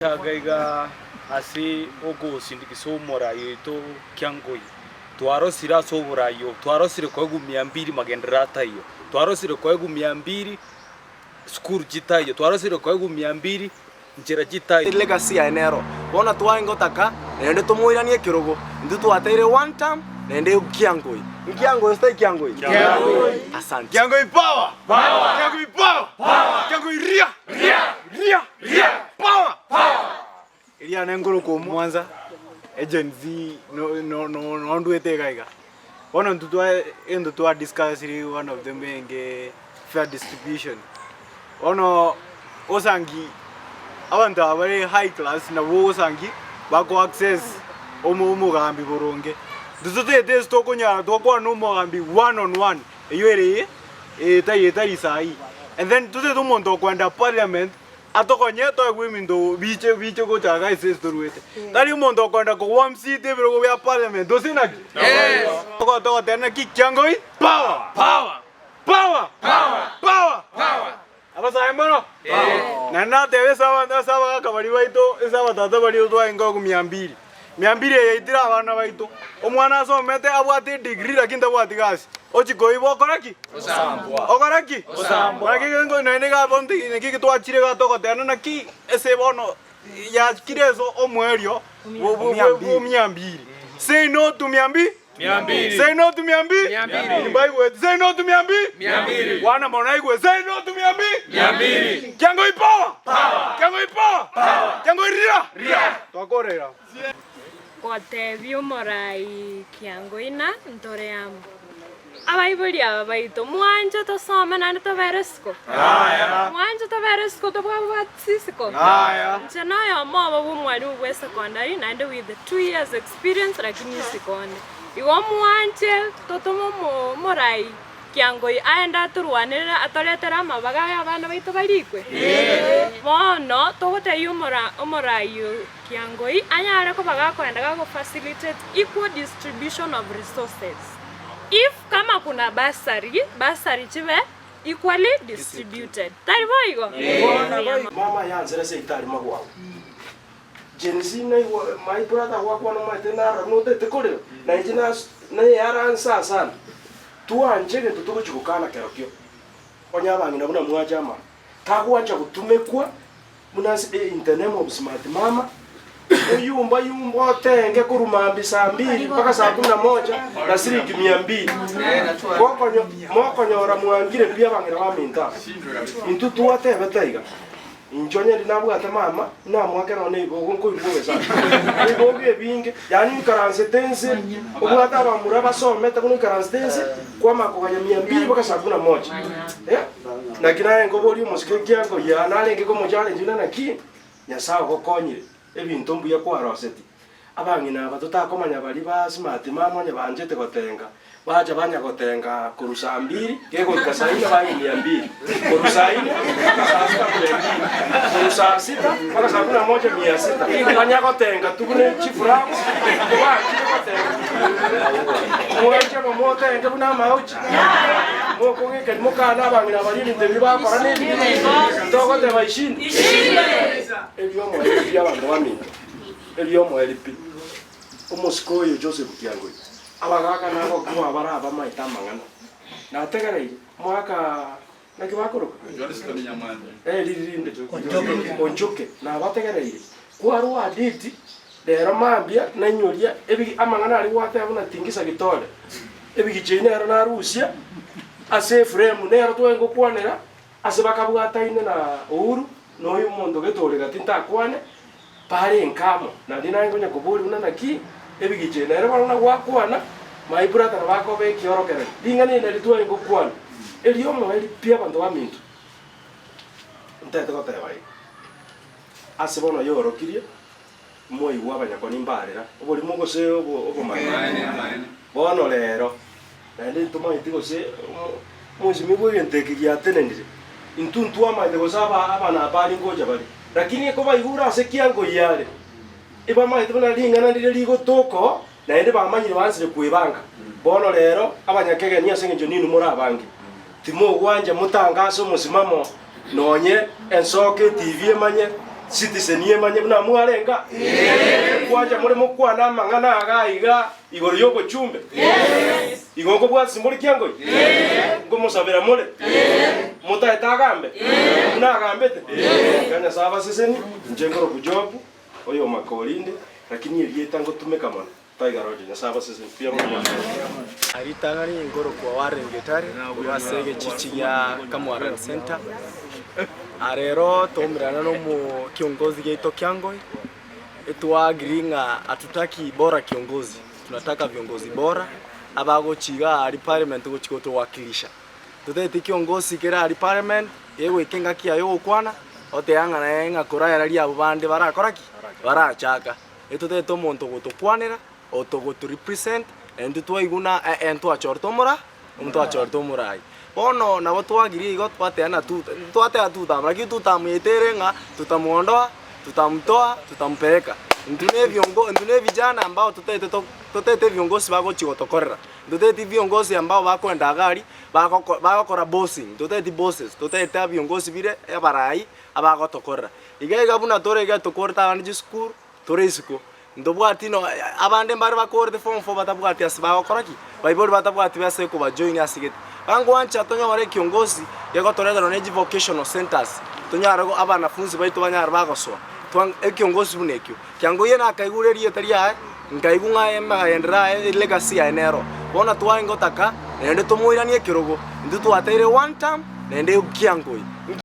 Gaiga asi ogo sindikisa omurayi to Kiangoi twarosira so burayo twarosire kwa 200 magendera tayo twarosire kwa 200 skuru jitayo twarosire kwa 200 njira jitayo legacy ya enero bona twaingo taka nende tumuiranie kirugo ndu twateire one time nende Kiangoi stay Kiangoi asante Kiangoi power Kiangoi power Kiangoi ria power iria nengoro ko Mwanza agency no nduete gaiga bona ndu twa discuss one of them being fair distribution ono osangi abantu abari high class na bo osangi bako access umugambi boronge nduzutete stokonya tokwa no mugambi one on one eyere etayeta isai and then tuze tumonto kwenda parliament atokonye to gwimindo biche ko chaga ise storuete tali umonto kwenda ko wamsi tebero ko ya parliament dosinaki to tena Kiangoi power abasa embono nana tebe sawa kabari baito sawa tata bari to ingo 200 yeitira abana baito omwana asomete abwate degree lakini tabwati gasi ochiko ibo koraki osambwa ngo nene ga bondi neki twachire ga toko tena naki ese bono ya kirezo omwerio wo 200 say no to 200 say no to 200 Mbaiwe say no to 200 wana monaigwe say no to 200 Kiangoi power Kiangoi ria twakorera Kotebio morai Kiangoi na ntoreamu abaibuli abaito mwanje to soma na to veresko mwanje to veresko to batsisiko chana ya mama bu mwali we secondary na ndo with the 2 years experience lakini sekonde iwo mwanje to morai Kiangoi aenda turwanira atoletera mabaga abana baito barikwe bono to gote morai Kiangoi anyara ko baga kwenda go facilitate equal distribution of resources. If kama kuna basari chive equally distributed. Tari boigo. Mama yanzera se itari magwa. Jenisi na my brother wakwa no maitena no te kore. Na ijina na yara ansa sana. Tuanje nto tukuchukana kerokyo. Onya bangina buna mwajama. Takuanja kutumekwa munasi in the name of smart mama. Uyumba tenge kurumambi saa 2 mpaka saa 11 na shilingi 200. Mwakonyora mwangire pia bangira baminta. Intu tuwatebe taiga. Injonye ndinabwate mama na mwake none igogo ibuwe sana. Igogo ebinge yani karanse tense ubwata abamura basometa kuno karanse tense kwa makoganya 200 mpaka saa 11. Na kinaye ngobori musike kyango ya nalenge ko mujale njuna naki nyasawo kokonyire ebintu mbuya kwa roseti abangina batutakomanya bali ba smart mama nya banjete gotenga baje banya gotenga kurusa 2 gego kasaina bangi 200 kurusa 4 kasasa kurusa 6 mpaka saa 11 banya gotenga tugune chifura kwa gotenga mwaje momote ndo na mauchi moko ngeke mukana bangina bali ni tebi ba korane ndogo te baishinde eliomo elipia bantu baminto eliomo elipi umuskoyo Joseph Kiangoi abagaka nako kwa baraba maita mangana na tegereire mwaka nakibakoro Johnson Nyamanda lirinde onjoke na bategereire kwa ruwa diti dero mambia na nyoria ebi amangana ari wate abuna tingisa gitole ebi gichenera na Rusia ase frame nero twengo kwanera ase bakabwataine na Uhuru no uyu muntu getore gatinta kwane pare nkamo na dina ngonya kuburi una naki ebigiche na rero na gwakwana my brother bako be kiorokere dingane na litwa ngo kwana elio mo eli pia bantu bamintu ntete ko tebai ase bono yorokirie moi wabanya ko nimbarera oboli mugo se obo mai bono lero na ndi tuma itiko se muzi mibwe nteke ya tenendire intuntu ama de gozaba abana bali ngoja bali lakini ko bayihura ase Kiangoi yale iba maite bana lingana ndire ligo toko na ende bamanyire bansire kwibanga bono lero abanyakege niya senge ninu muri abangi timo gwanje mutangaso musimamo nonye ensoke TV emanye citizen yemanye buna mwarenga kwaja muri mukwana mang'ana agaiga igoro yoko chumbe igongo bwa simboli kyango ngomusabira muri mutaita agambe na agambete kana saba seseni njengoro kujobu oyo makolinde lakini yeta ngo tumekama Tiger Road na saba seseni pia mwana aritangani ingoro kwa Warren Getare wasege chichi ya Kamwaran Center. Arero tomirana no mu kiongozi geito Kyangoi etwagiringa atutaki bora kiongozi, tunataka viongozi bora abagochiga ari parliament gochiko tuwakilisha tutete kiongozi kera ari parliament yewe kenga kia yo kwana oteanga na enga kuraya rali abo bande barakoraki barachaka etutete omonto gotokwanira otogoto represent endu twaiguna entu achortomora omuntu achortomorai bono nabo twagiri igo twateana twatea tutama lakini tutamweterenga tutamuondoa tutamtoa tutampeleka ndune vijana ambao tutete viongozi bako chigotokorera tutete viongozi ambao bakwenda gari bagakora bossing tutete bosses tutete viongozi bire abarai abagotokorera igaiga buna torega tokorta anje school toresiko ndobwatino abande mbari bakorde form 4 batabwati asibagokoraki baibori batabwati base ko bajoin asigete bango ancha tonya wale kiongozi yako toreda neji vocational centers tonya arago abanafunzi baito banyara bagoswa twang ekiongozi bunekyo kyango yena akaigurerie taria ngaigunga ema endra legacy ya enero bona twango taka nende tomoiranie kirogo ndu twateire one time nende kyango